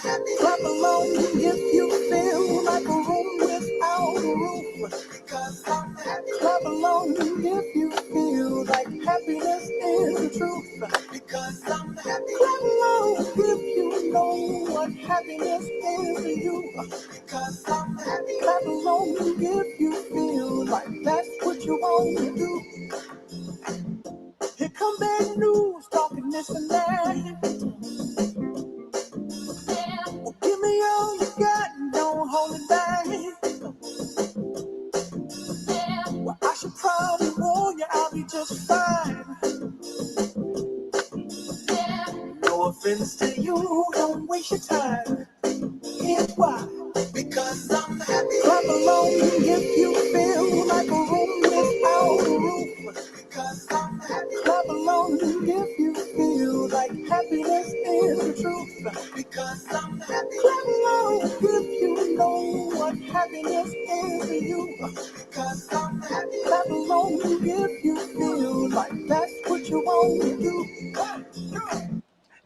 Clap along if you feel like a room without a roof. Because I'm happy. Clap along if you feel like happiness is the truth. Because I'm happy. Clap along if you know what happiness is to you. Because I'm happy. Clap along if you feel like that's what you want to do. Here come bad news, talking this and that. Well, give me all you got and don't hold it back. Well, I should probably warn you, I'll be just fine. No offense to you, don't waste your time. Here's why. Because I'm happy. Clap along if you feel like a room without a roof. Because I'm happy. Clap along if you feel like happiness is the truth. Because I'm happy. Clap along if you know what happiness is to you. Because I'm happy. Clap along if you feel like that's what you want to do.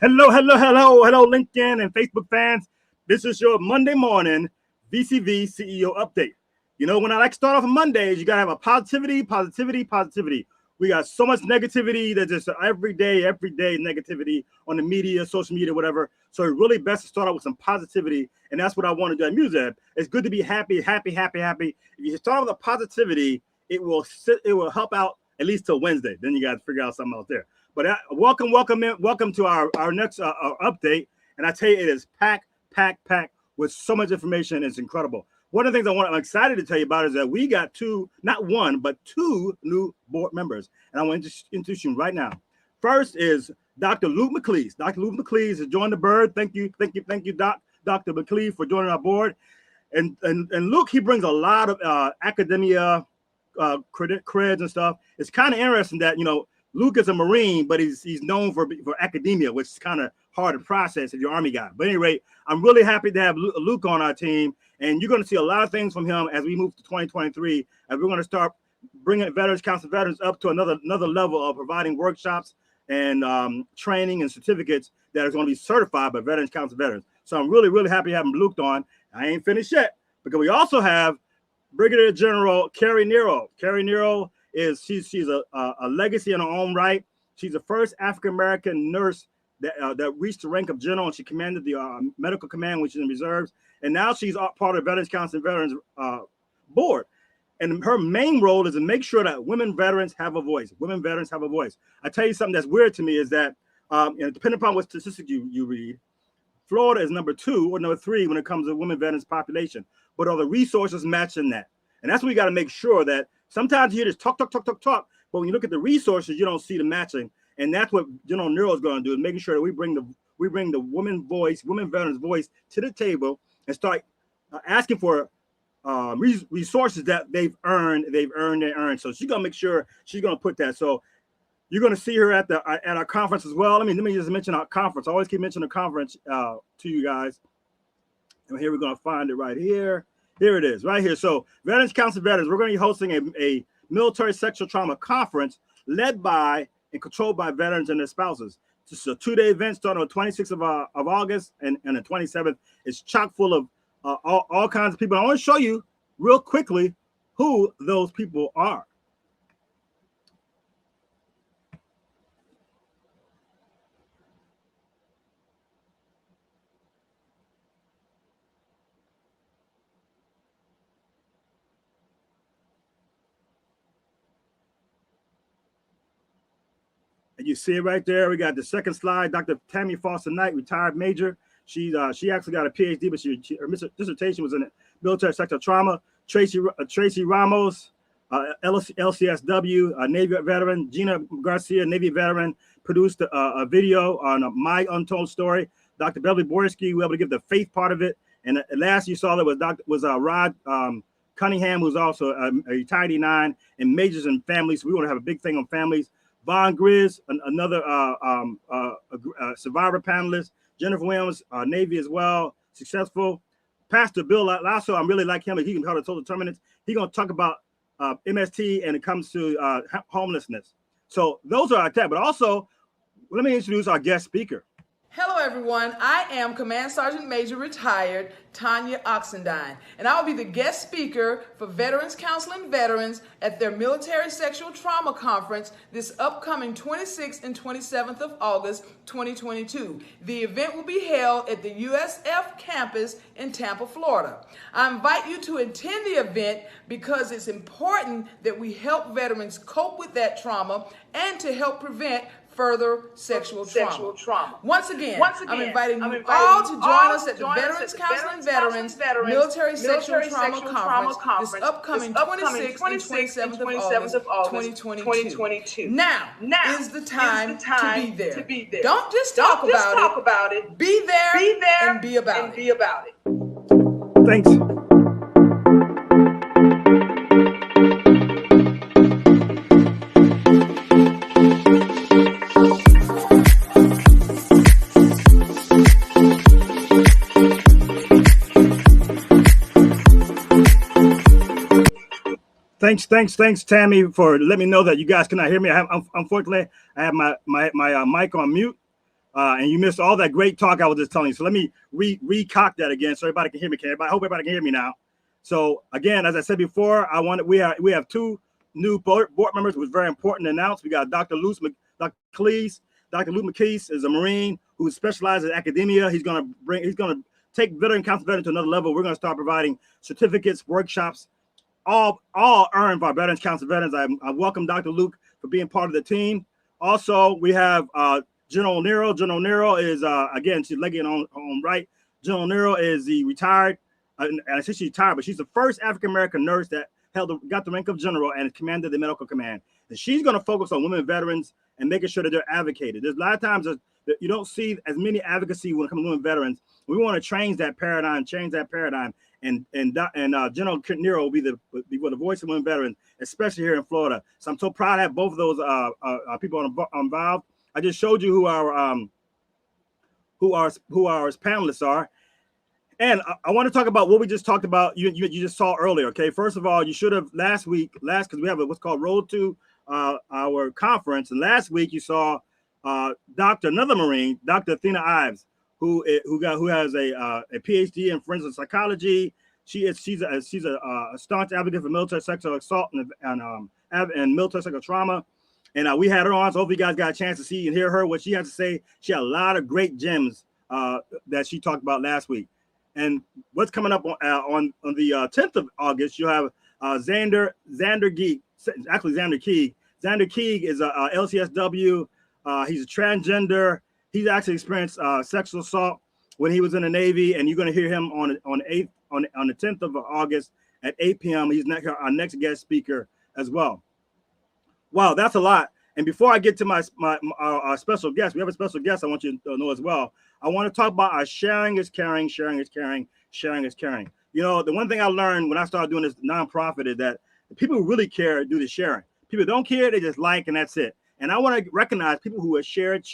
Hello, hello, hello, hello, LinkedIn and Facebook fans. This is your Monday morning VCV CEO update. You know, when I like to start off on Mondays, you got to have a positivity. We got so much negativity that just every day negativity on the media, social media, whatever. So it's really best to start out with some positivity. And that's what I want to do at Music. It's good to be happy. If you start with a positivity, it will help out at least till Wednesday. Then you got to figure out something else there. But welcome to our next update. And I tell you, it is packed with so much information. It's incredible. One of the things I'm excited to tell you about is that we got not one, but two new board members. And I want to introduce you right now. First is Dr. Luke McLeese. Dr. Luke McLeese has joined the board. Thank you, Dr. McLeese, for joining our board. And Luke, he brings a lot of academia creds and stuff. It's kind of interesting that, you know, Luke is a Marine, but he's known for academia, which is kind of hard to process if you're Army guy. But at any rate, I'm really happy to have Luke on our team, and you're going to see a lot of things from him as we move to 2023, and we're going to start bringing Veterans Council veterans up to another level of providing workshops and training and certificates that are going to be certified by Veterans Council veterans. So I'm really happy having Luke on. I ain't finished yet, because we also have Brigadier General Carrie Nero. Carrie Nero she's a legacy in her own right. She's the first African-American nurse that reached the rank of general, and she commanded the medical command, which is in reserves. And now she's part of the Veterans Council Veterans board. And her main role is to make sure that women veterans have a voice. I tell you something that's weird to me is that, depending upon what statistic you read, Florida is number 2 or number 3 when it comes to women veterans population. But are the resources matching that? And that's what we got to make sure that. Sometimes you hear this talk, but when you look at the resources, you don't see the matching, and that's what General Nero is going to do, is making sure that we bring the women veterans' voice to the table and start asking for resources that they've earned. So she's going to make sure she's going to put that. So you're going to see her at our conference as well. Let me just mention our conference. I always keep mentioning the conference to you guys. And here we're going to find it right here. Here it is, right here. So Veterans Council Veterans, we're going to be hosting a military sexual trauma conference led by and controlled by veterans and their spouses. It's a 2-day event starting on the 26th of August and the 27th. It's chock full of all kinds of people. I want to show you real quickly who those people are. And you see it right there. We got the second slide. Dr. Tammy Foster Knight, retired major. She actually got a PhD, but her dissertation was in military sexual trauma. Tracy Ramos, LCSW, Navy veteran. Gina Garcia, Navy veteran, produced a video on My Untold Story. Dr. Beverly Borski, we were able to give the faith part of it. And last you saw that was Rod Cunningham, who's also a retired E9 and majors in families. So we want to have a big thing on families. Von Grizz, another survivor panelist. Jennifer Williams, Navy as well, successful. Pastor Bill Lasso, I really like him. He can call it total determinants. He's going to talk about MST and it comes to homelessness. So those are our tech. But also, let me introduce our guest speaker. Hello, everyone. I am Command Sergeant Major retired Tanya Oxendine, and I will be the guest speaker for Veterans Counseling Veterans at their Military Sexual Trauma Conference this upcoming 26th and 27th of August, 2022. The event will be held at the USF campus in Tampa, Florida. I invite you to attend the event because it's important that we help veterans cope with that trauma and to help prevent further sexual trauma. Once again, I'm inviting you all to join us at the Veterans Counseling Veterans Military Sexual Trauma Conference this upcoming 26th and 27th of August, 2022. Now is the time to be there. Don't just talk about it. Be there and be about it. Thanks. Thanks, Tammy, for letting me know that you guys cannot hear me. Unfortunately, I have my mic on mute, and you missed all that great talk I was just telling you. So let me recock that again so everybody can hear me. I hope everybody can hear me now. So again, as I said before, we have two new board members, which is very important to announce. We got Dr. Luke McKees. Dr. Luke McKees is a Marine who specializes in academia. He's gonna take veteran counsel veterans to another level. We're gonna start providing certificates, workshops, all earned by Veterans Council Veterans. I welcome Dr. Luke for being part of the team. Also, we have General Nero. General Nero is, again, she's legging on right. General Nero is the retired, and I say she's retired, but she's the first African-American nurse that got the rank of general and commanded the medical command. And she's going to focus on women veterans and making sure that they're advocated. There's a lot of times that you don't see as many advocacy when it comes to women veterans. We want to change that paradigm, And General Nero will be the voice of women veterans, especially here in Florida. So I'm so proud to have both of those people involved. I just showed you who our panelists are, and I want to talk about what we just talked about. You just saw earlier. Okay, first of all, you should have because we have what's called Road to our conference, and last week you saw another Marine, Dr. Athena Ives, who has a PhD in forensic psychology. She's a staunch advocate for military sexual assault and military sexual trauma. And we had her on, so hopefully you guys got a chance to see and hear her what she has to say. She had a lot of great gems that she talked about last week. And what's coming up on the 10th of August, you have Xander Keeg. Xander Keeg is a LCSW. He's a transgender. He's actually experienced sexual assault when he was in the Navy, and you're going to hear him on the 10th of August at 8 p.m. He's our next guest speaker as well. Wow, that's a lot. And before I get to our special guest, we have a special guest I want you to know as well. I want to talk about our sharing is caring, sharing is caring, sharing is caring. You know, the one thing I learned when I started doing this nonprofit is that the people who really care do the sharing. People don't care, they just like, and that's it. And I want to recognize people who have shared.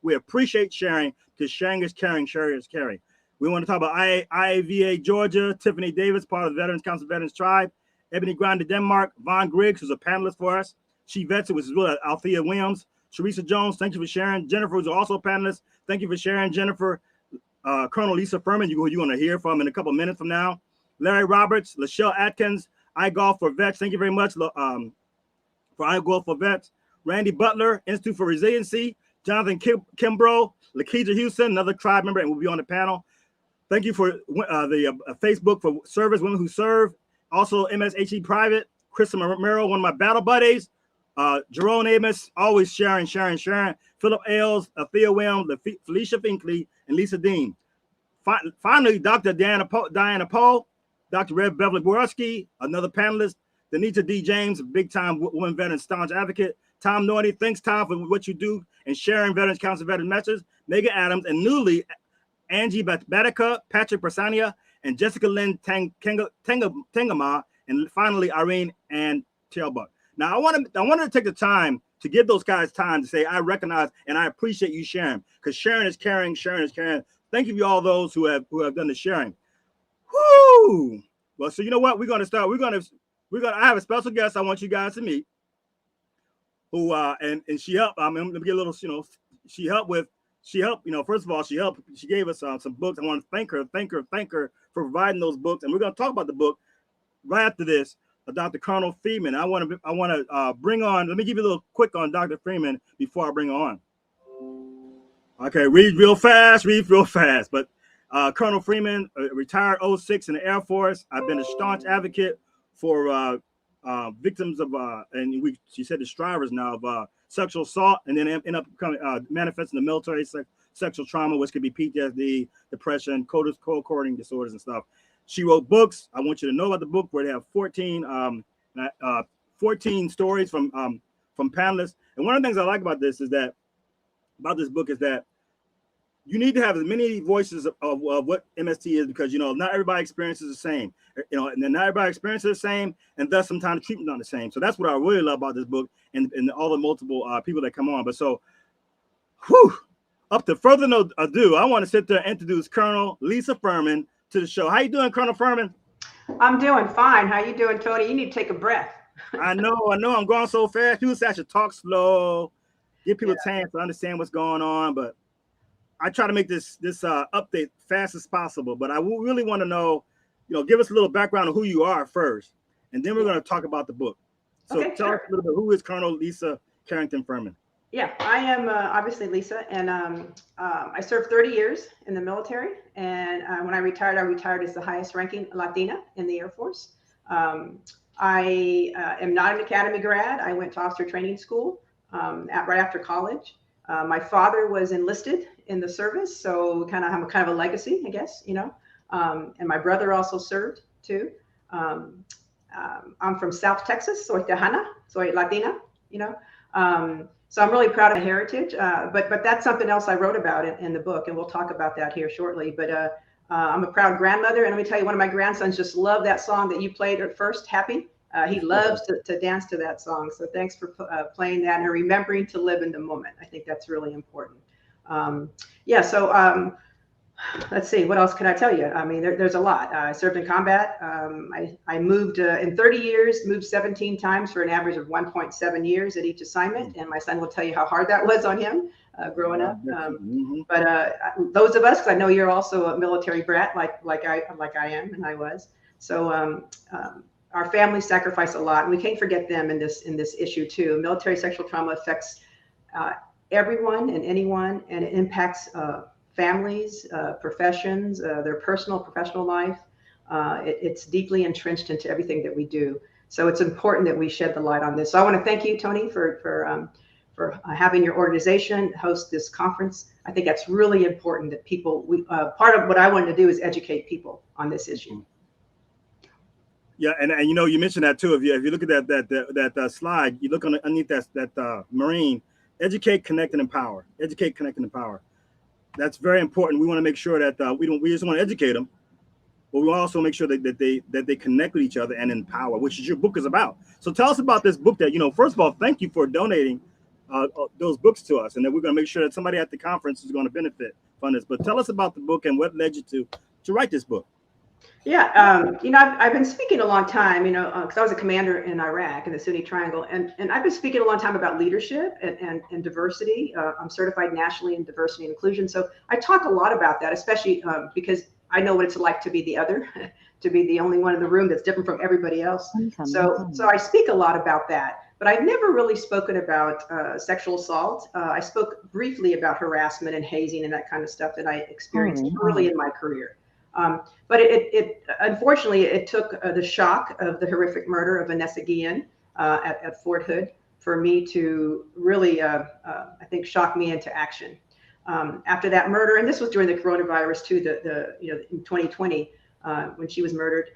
We appreciate sharing because sharing is caring, sharing is caring. We want to talk about IAVA Georgia, Tiffany Davis, part of the Veterans Council Veterans Tribe, Ebony Grande Denmark, Vaughn Griggs, who's a panelist for us. She vets it, which is really Althea Williams. Teresa Jones, thank you for sharing. Jennifer, who's also a panelist, thank you for sharing. Jennifer, Colonel Lisa Firmin, you're going to hear from in a couple of minutes from now. Larry Roberts, Lachelle Atkins, iGolf for Vets, thank you very much for iGolf for Vets. Randy Butler, Institute for Resiliency, Jonathan Kimbrough, Lakeisha Houston, another tribe member, and will be on the panel. Thank you for the Facebook for Service Women Who Serve. Also, MSHE Private, Krista Romero, one of my battle buddies. Jerome Amos, always sharing. Philip Ailes, Thea Williams, Felicia Finkley, and Lisa Dean. Finally, Dr. Diana Poe, Dr. Rev Beverly Borowski, another panelist. Denita D. James, big-time women veteran staunch advocate. Tom Norty, thanks, Tom, for what you do and sharing Veterans Council Veteran messages. Megan Adams, and newly, Angie Batica, Patrick Persania, and Jessica Lynn Tengama, and finally, Irene and Tailbuck. Now, I wanted to take the time to give those guys time to say, I recognize and I appreciate you sharing, because sharing is caring, sharing is caring. Thank you for all those who have done the sharing. Whoo! Well, so you know what? We're going to start. I have a special guest I want you guys to meet. Who and she helped. Let me get a little. She helped with she helped, first of all, she gave us some books. I want to thank her for providing those books. And we're going to talk about the book right after this, Dr. Colonel Firmin. I want to bring on, let me give you a little quick on Dr. Firmin before I bring her on. Okay, read real fast. But Colonel Firmin, retired 06 in the Air Force. I've been a staunch advocate for victims of, she said the strivers now of sexual assault, and then end up becoming manifesting the military sexual trauma, which could be PTSD, depression, co-occurring disorders and stuff. She wrote books. I want you to know about the book where they have 14 stories from panelists. And one of the things I like about this book is that you need to have as many voices of what MST is, because not everybody experiences the same, and then not everybody experiences the same, and thus sometimes the treatment not the same. So that's what I really love about this book and all the multiple people that come on. But so, up to further no ado, I want to sit there and introduce Colonel Lisa Firmin to the show. How you doing, Colonel Firmin? I'm doing fine. How you doing, Tony? You need to take a breath. I know. I'm going so fast. People say I should talk slow, give people a chance to understand what's going on, but I try to make this update fast as possible, but I really want to know, give us a little background of who you are first, and then we're going to talk about the book. So tell us a little bit, who is Colonel Lisa Carrington Firmin? Yeah, I am obviously Lisa, and I served 30 years in the military, and when I retired as the highest ranking Latina in the Air Force. I am not an academy grad. I went to officer training school right after college. My father was enlisted in the service, so I'm kind of a legacy, I guess, and my brother also served too. I'm from South Texas, soy Tejana, soy Latina, so I'm really proud of my heritage, but that's something else I wrote about in the book, and we'll talk about that here shortly. But I'm a proud grandmother, and let me tell you, one of my grandsons just loved that song that you played at first, Happy. He loves to dance to that song. So thanks for playing that and remembering to live in the moment. I think that's really important. Let's see, what else can I tell you? I mean, there's a lot. I served in combat. I moved in 30 years, moved 17 times for an average of 1.7 years at each assignment. And my son will tell you how hard that was on him growing up. But those of us, because I know you're also a military brat like I am and I was. So our families sacrifice a lot, and we can't forget them in this issue too. Military sexual trauma affects everyone and anyone, and it impacts families, professions, their personal, professional life. It's deeply entrenched into everything that we do. So it's important that we shed the light on this. So I want to thank you, Tony, for having your organization host this conference. I think that's really important that people. Part of what I wanted to do is educate people on this issue. Yeah, and you mentioned that too. If you look at that slide, you look underneath that Marine, educate, connect, and empower. Educate, connect, and empower. That's very important. We want to make sure that we just want to educate them, but we also make sure that they connect with each other and empower, which is your book is about. So tell us about this book that first of all, thank you for donating those books to us, and then we're going to make sure that somebody at the conference is going to benefit from this. But tell us about the book and what led you to write this book. Yeah, I've been speaking a long time, because I was a commander in Iraq in the Sunni Triangle, and I've been speaking a long time about leadership and diversity. I'm certified nationally in diversity and inclusion, so I talk a lot about that, especially because I know what it's like to be the other, to be the only one in the room that's different from everybody else. So I speak a lot about that, but I've never really spoken about sexual assault. I spoke briefly about harassment and hazing and that kind of stuff that I experienced early in my career. But unfortunately, it took the shock of the horrific murder of Vanessa Guillen at Fort Hood for me to really, I think, shock me into action. After that murder, and this was during the coronavirus too, in 2020 when she was murdered,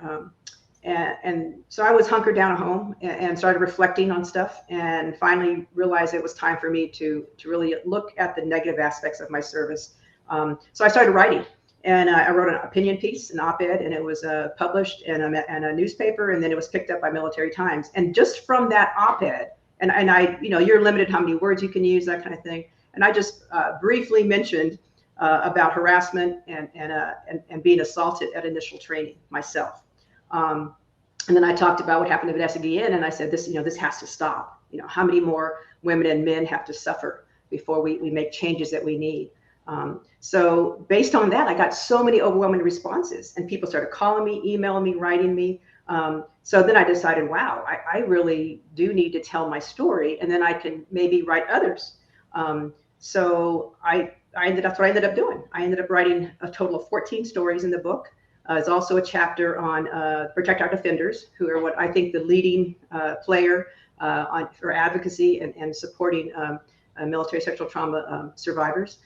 and so I was hunkered down at home and started reflecting on stuff, and finally realized it was time for me to really look at the negative aspects of my service. So I started writing. And I wrote an opinion piece, an op-ed, and it was published in a newspaper, and then it was picked up by Military Times. And just from that op-ed, and I, you're limited how many words you can use, that kind of thing. And I just briefly mentioned about harassment and being assaulted at initial training myself. And then I talked about what happened to Vanessa Guillen, and I said, this has to stop. How many more women and men have to suffer before we make changes that we need? So based on that, I got so many overwhelming responses, and people started calling me, emailing me, writing me. So then I decided, wow, I really do need to tell my story, and then I can maybe write others. So that's what I ended up doing. I ended up writing a total of 14 stories in the book. There's also a chapter on Protect Our Defenders, who are what I think the leading player for advocacy and supporting military sexual trauma survivors.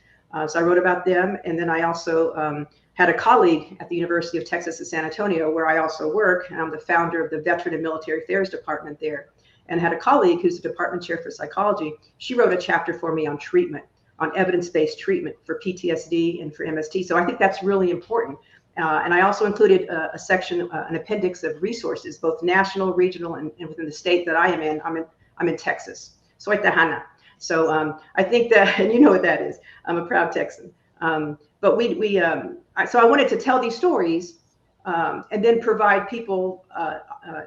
So I wrote about them. And then I also had a colleague at the University of Texas at San Antonio, where I also work. And I'm the founder of the Veteran and Military Affairs Department there. And had a colleague who's the department chair for psychology. She wrote a chapter for me on treatment, on evidence-based treatment for PTSD and for MST. So I think that's really important. And I also included a section, an appendix of resources, both national, regional, and within the state that I am in. I'm in Texas. Soy Tejana. So I think that, and you know what that is. I'm a proud Texan. But so I wanted to tell these stories and then provide people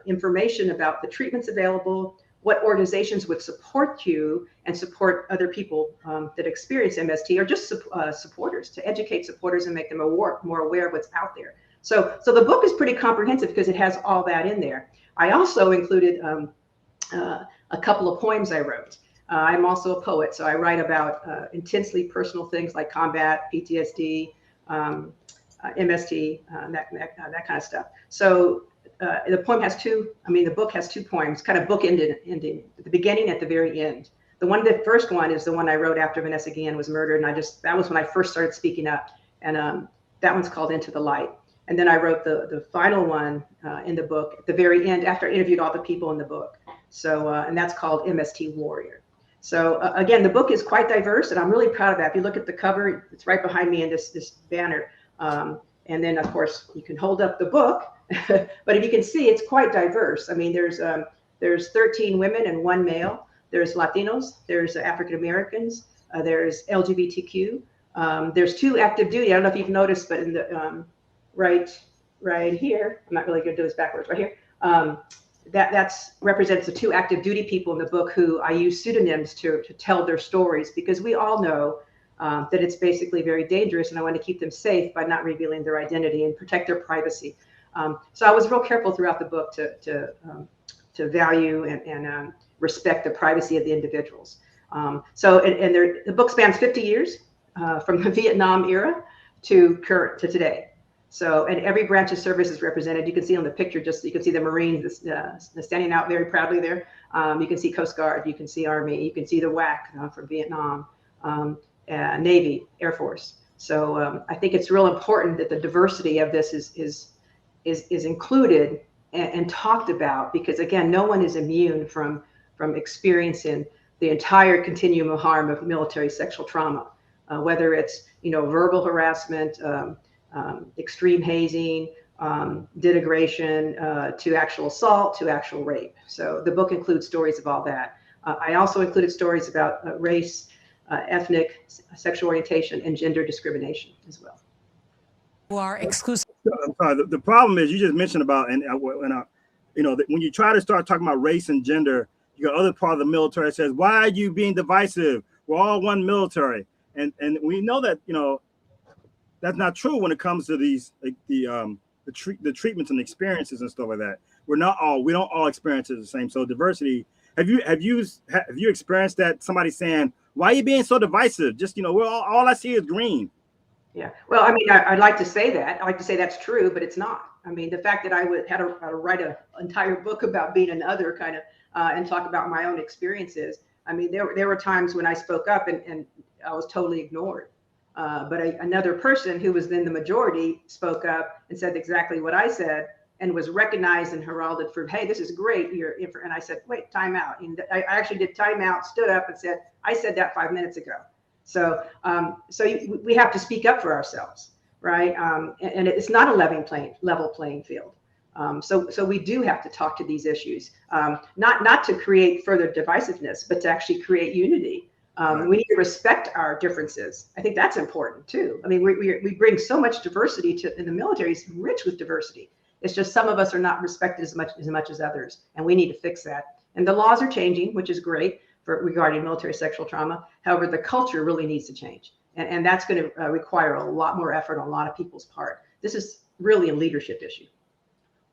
information about the treatments available, what organizations would support you and support other people that experience MST, or just supporters, to educate supporters and make them more aware of what's out there. So the book is pretty comprehensive because it has all that in there. I also included a couple of poems I wrote. I'm also a poet, so I write about intensely personal things like combat, PTSD, MST, that kind of stuff. So the book has two poems, kind of ending at the beginning, at the very end. The first one is the one I wrote after Vanessa Guillen was murdered, and that was when I first started speaking up, and that one's called Into the Light. And then I wrote the final one in the book at the very end, after I interviewed all the people in the book. So and that's called MST Warrior. So again, the book is quite diverse, and I'm really proud of that. If you look at the cover, it's right behind me in this banner. And then, of course, you can hold up the book, but if you can see, it's quite diverse. I mean, there's 13 women and 1 male. There's Latinos, there's African Americans, there's LGBTQ. There's 2 active duty. I don't know if you've noticed, but in the right here, I'm not really going to do this backwards. Right here. That represents the 2 active duty people in the book who I use pseudonyms to tell their stories, because we all know that it's basically very dangerous, and I want to keep them safe by not revealing their identity and protect their privacy. So I was real careful throughout the book to value and respect the privacy of the individuals. The book spans 50 years from the Vietnam era to today. So, and every branch of service is represented. You can see on the picture, you can see the Marines standing out very proudly there. You can see Coast Guard, you can see Army, you can see the WAC from Vietnam, Navy, Air Force. So I think it's real important that the diversity of this is included and talked about, because again, no one is immune from experiencing the entire continuum of harm of military sexual trauma, whether it's verbal harassment, extreme hazing, denigration, to actual assault, to actual rape. So the book includes stories of all that. I also included stories about race, ethnic, sexual orientation, and gender discrimination as well. Who are exclusive. I'm sorry, the problem is you just mentioned about, when you try to start talking about race and gender, you got other part of the military that says, why are you being divisive? We're all one military. And we know that, that's not true when it comes to these the treatments and experiences and stuff like that. We don't all experience it the same. So diversity. Have you experienced that? Somebody saying, "Why are you being so divisive?" Just all I see is green. Yeah. Well, I mean, I'd like to say that. I like to say that's true, but it's not. I mean, the fact that I had to write an entire book about being an other kind of and talk about my own experiences. I mean, there were times when I spoke up and I was totally ignored. But another person who was then the majority spoke up and said exactly what I said, and was recognized and heralded for, hey, this is great. And I said, wait, time out. And I actually did time out, stood up and said, I said that 5 minutes ago. So we have to speak up for ourselves, right? And it's not a level playing field. So we do have to talk to these issues, not to create further divisiveness, but to actually create unity. We need to respect our differences. I think that's important too. I mean, we bring so much diversity in the military. It's rich with diversity. It's just some of us are not respected as much as others, and we need to fix that. And the laws are changing, which is great regarding military sexual trauma. However, the culture really needs to change, And that's going to require a lot more effort on a lot of people's part. This is really a leadership issue.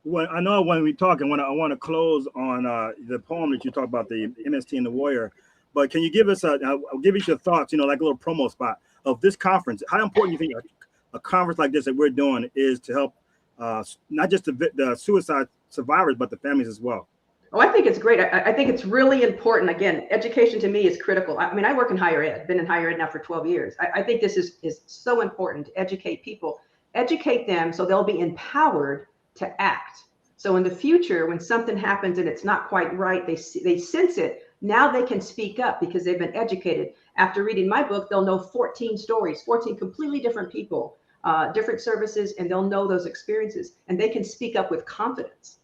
Well, I know when we talk, and I want to close on the poem that you talked about, the MST and the Warrior. But can you give us I'll give us your thoughts, like a little promo spot of this conference? How important do you think a conference like this that we're doing is to help not just the suicide survivors, but the families as well? Oh, I think it's great. I think it's really important. Again, education to me is critical. I mean, I work in higher ed, been in higher ed now for 12 years. I think this is so important to educate people, educate them so they'll be empowered to act. So in the future, when something happens and it's not quite right, they sense it. Now they can speak up because they've been educated. After reading my book, they'll know 14 stories, 14 completely different people, different services, and they'll know those experiences, and they can speak up with confidence.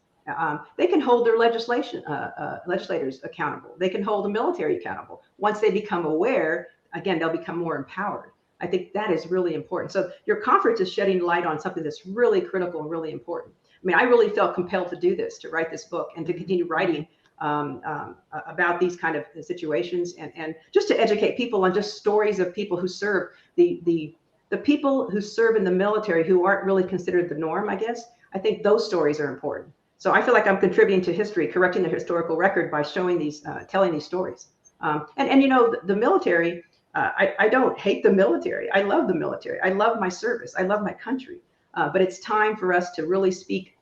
They can hold their legislators accountable. They can hold the military accountable. Once they become aware, again, they'll become more empowered. I think that is really important. So your conference is shedding light on something that's really critical and really important. I mean, I really felt compelled to do this, to write this book and to continue writing about these kind of situations and just to educate people on just stories of people who serve, the people who serve in the military who aren't really considered the norm, I guess. I think those stories are important. So I feel like I'm contributing to history, correcting the historical record by showing these, telling these stories. And the military, I don't hate the military. I love the military. I love my service. I love my country. But it's time for us to really speak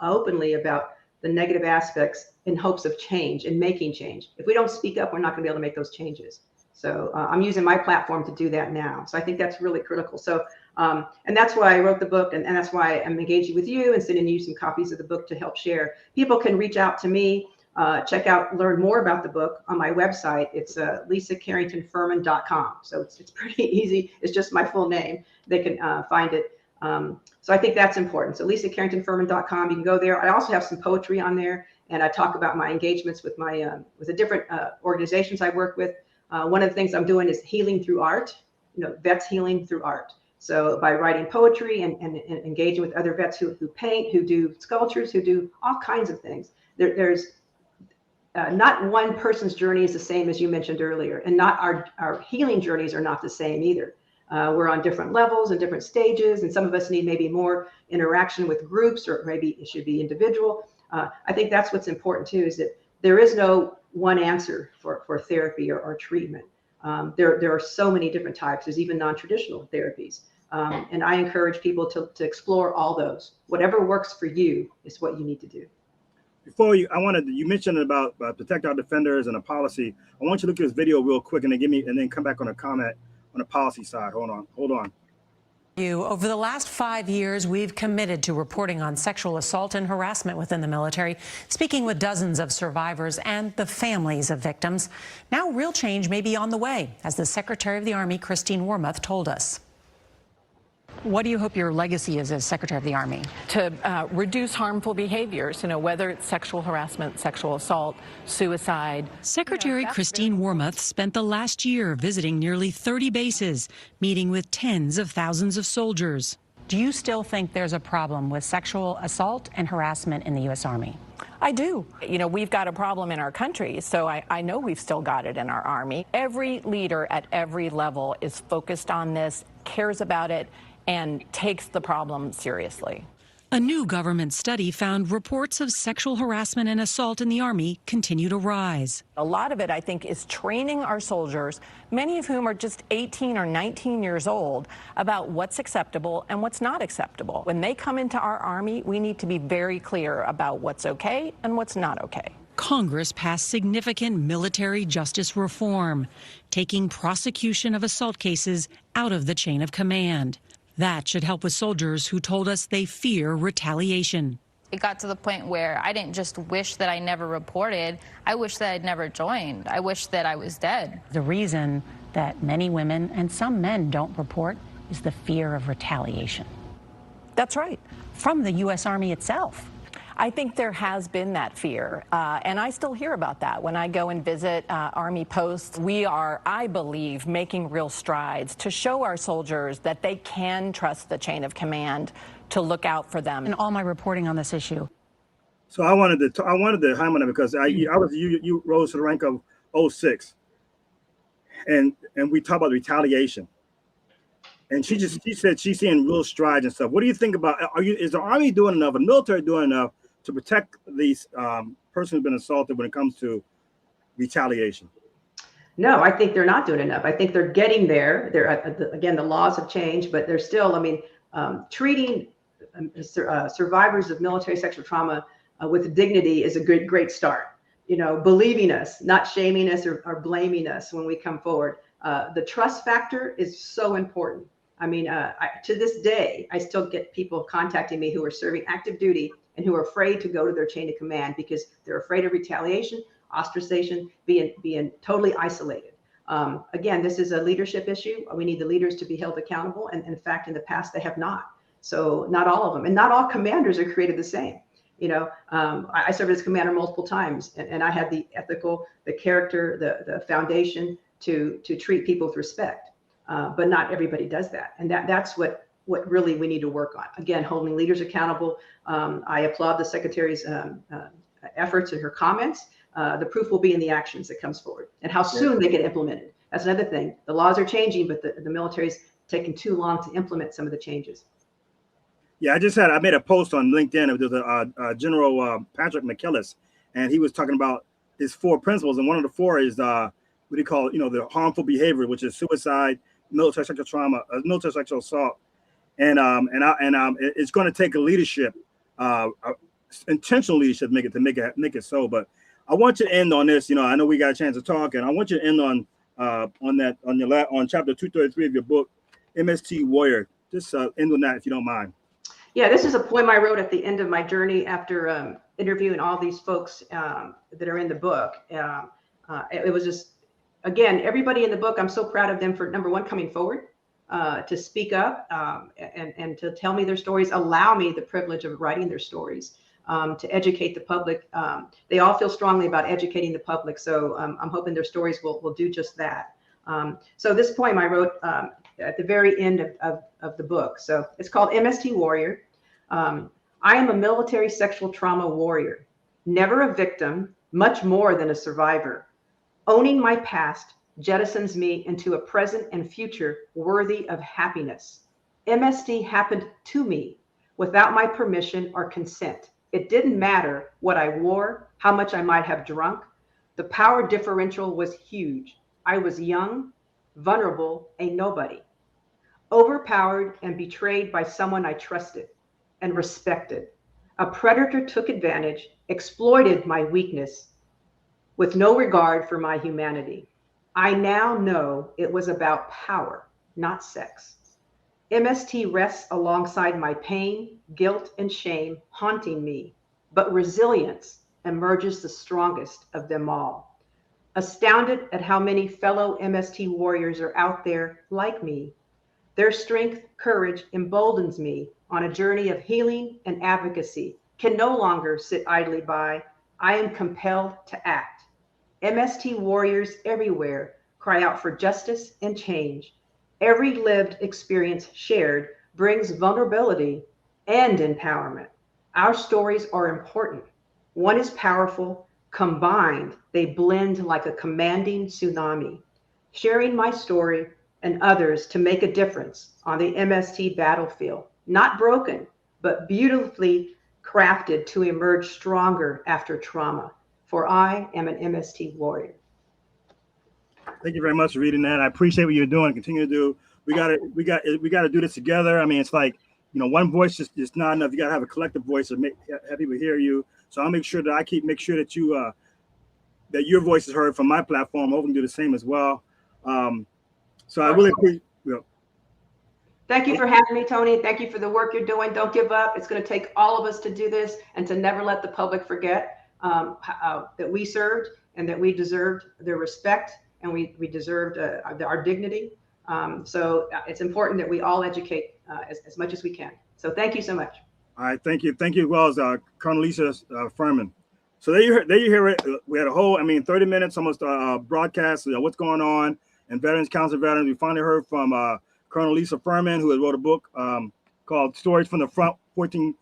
openly about the negative aspects in hopes of change and making change. If we don't speak up, we're not going to be able to make those changes. So I'm using my platform to do that now. So I think that's really critical. So, and that's why I wrote the book, and that's why I'm engaging with you and sending you some copies of the book to help share. People can reach out to me, learn more about the book on my website. It's lisacarringtonfirmin.com. So it's pretty easy. It's just my full name. They can find it. So I think that's important. So lisacarringtonfirmin.com, you can go there. I also have some poetry on there, and I talk about my engagements with my with the different organizations I work with. One of the things I'm doing is healing through art, vets healing through art. So by writing poetry and engaging with other vets who paint, who do sculptures, who do all kinds of things. There's not one person's journey is the same, as you mentioned earlier, and not our healing journeys are not the same either. We're on different levels and different stages, and some of us need maybe more interaction with groups, or maybe it should be individual. I think that's what's important too, is that there is no one answer for therapy or treatment. There are so many different types. There's even non-traditional therapies. And I encourage people to explore all those. Whatever works for you is what you need to do. Before you mentioned about protect our defenders and a policy. I want you to look at this video real quick and then come back on a comment on the policy side. Hold on. Over the last 5 years, we've committed to reporting on sexual assault and harassment within the military, speaking with dozens of survivors and the families of victims. Now real change may be on the way, as the Secretary of the Army, Christine Wormuth, told us. What do you hope your legacy is as Secretary of the Army? To reduce harmful behaviors, whether it's sexual harassment, sexual assault, suicide. Secretary Christine Wormuth spent the last year visiting nearly 30 bases, meeting with tens of thousands of soldiers. Do you still think there's a problem with sexual assault and harassment in the U.S. Army? I do. We've got a problem in our country, so I know we've still got it in our Army. Every leader at every level is focused on this, cares about it, and takes the problem seriously. A new government study found reports of sexual harassment and assault in the Army continue to rise. A lot of it, I think, is training our soldiers, many of whom are just 18 or 19 years old, about what's acceptable and what's not acceptable. When they come into our Army, we need to be very clear about what's okay and what's not okay. Congress passed significant military justice reform, taking prosecution of assault cases out of the chain of command. That should help with soldiers who told us they fear retaliation. It got to the point where I didn't just wish that I never reported, I wish that I'd never joined. I wish that I was dead. The reason that many women and some men don't report is the fear of retaliation. That's right. From the U.S. Army itself. I think there has been that fear, and I still hear about that when I go and visit Army posts. We are, I believe, making real strides to show our soldiers that they can trust the chain of command to look out for them. And all my reporting on this issue. So I wanted to comment on it because you rose to the rank of 06, and we talk about retaliation. And she said she's seeing real strides and stuff. What do you think about? Is the Army doing enough, the military doing enough to protect these person who's been assaulted when it comes to retaliation? No, I think they're not doing enough. I think they're getting there. Again, the laws have changed, but they're still, I mean, treating survivors of military sexual trauma with dignity is a great start. You know, believing us, not shaming us or blaming us when we come forward. The trust factor is so important. I mean, to this day, I still get people contacting me who are serving active duty and who are afraid to go to their chain of command because they're afraid of retaliation, ostracization, being totally isolated. Again, this is a leadership issue. We need the leaders to be held accountable. And in fact, in the past, they have not. So not all of them, and not all commanders are created the same. You know, I served as commander multiple times, and I had the ethical, the character, the foundation to treat people with respect. But not everybody does that. And that's what really we need to work on. Again, holding leaders accountable. I applaud the Secretary's efforts and her comments. The proof will be in the actions that comes forward and how soon they get implemented. That's another thing. The laws are changing, but the military's taking too long to implement some of the changes. Yeah, I made a post on LinkedIn. It was General Patrick McKellis, and he was talking about his 4 principles. And one of the 4 is what do you call it? You know, the harmful behavior, which is suicide, military sexual trauma, military sexual assault, and it's going to take a leadership, intentional leadership, to make it so. But I want you to end on this. You know, I know we got a chance to talk, and I want you to end on chapter 233 of your book, MST Warrior. Just end on that if you don't mind. Yeah, this is a poem I wrote at the end of my journey after interviewing all these folks that are in the book. It was just, again, everybody in the book, I'm so proud of them for, number one, coming forward to speak up and to tell me their stories, allow me the privilege of writing their stories, to educate the public. They all feel strongly about educating the public. So I'm hoping their stories will do just that. So this poem I wrote at the very end of the book. So it's called MST Warrior. I am a military sexual trauma warrior, never a victim, much more than a survivor. Owning my past jettisons me into a present and future worthy of happiness. MST happened to me without my permission or consent. It didn't matter what I wore, how much I might have drunk. The power differential was huge. I was young, vulnerable, a nobody, overpowered and betrayed by someone I trusted and respected. A predator took advantage, exploited my weakness with no regard for my humanity. I now know it was about power, not sex. MST rests alongside my pain, guilt, and shame haunting me, but resilience emerges the strongest of them all. Astounded at how many fellow MST warriors are out there like me, their strength, courage emboldens me on a journey of healing and advocacy. Can no longer sit idly by. I am compelled to act. MST warriors everywhere cry out for justice and change. Every lived experience shared brings vulnerability and empowerment. Our stories are important. One is powerful. Combined, they blend like a commanding tsunami. Sharing my story and others to make a difference on the MST battlefield. Not broken, but beautifully crafted to emerge stronger after trauma. For I am an MST warrior. Thank you very much for reading that. I appreciate what you're doing. Continue to do. We got to do this together. I mean, it's like, you know, one voice is not enough. You got to have a collective voice to have people hear you. So I'll make sure that you that your voice is heard from my platform. I hope you do the same as well. So I really appreciate. Thank you for having me, Tony. Thank you for the work you're doing. Don't give up. It's going to take all of us to do this and to never let the public forget that we served and that we deserved their respect and we deserved our dignity. So it's important that we all educate as much as we can. So thank you so much. All right, thank you. Thank you as well as Colonel Lisa Firmin. So there you hear it. We had a whole, 30 minutes almost broadcast, what's going on in Veterans Council of Veterans. We finally heard from Colonel Lisa Firmin, who has wrote a book called Stories from the Front, 14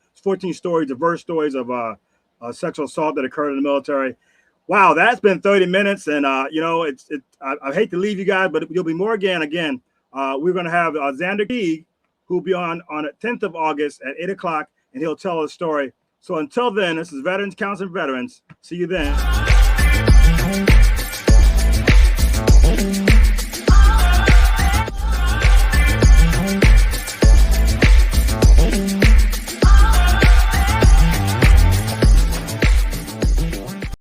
stories, diverse stories of sexual assault that occurred in the military. Wow, that's been 30 minutes. And, I hate to leave you guys, but there'll be more again we're going to have Xander Keeg, who'll be on the 10th of August at 8 o'clock, and he'll tell a story. So until then, this is Veterans Counseling Veterans. See you then.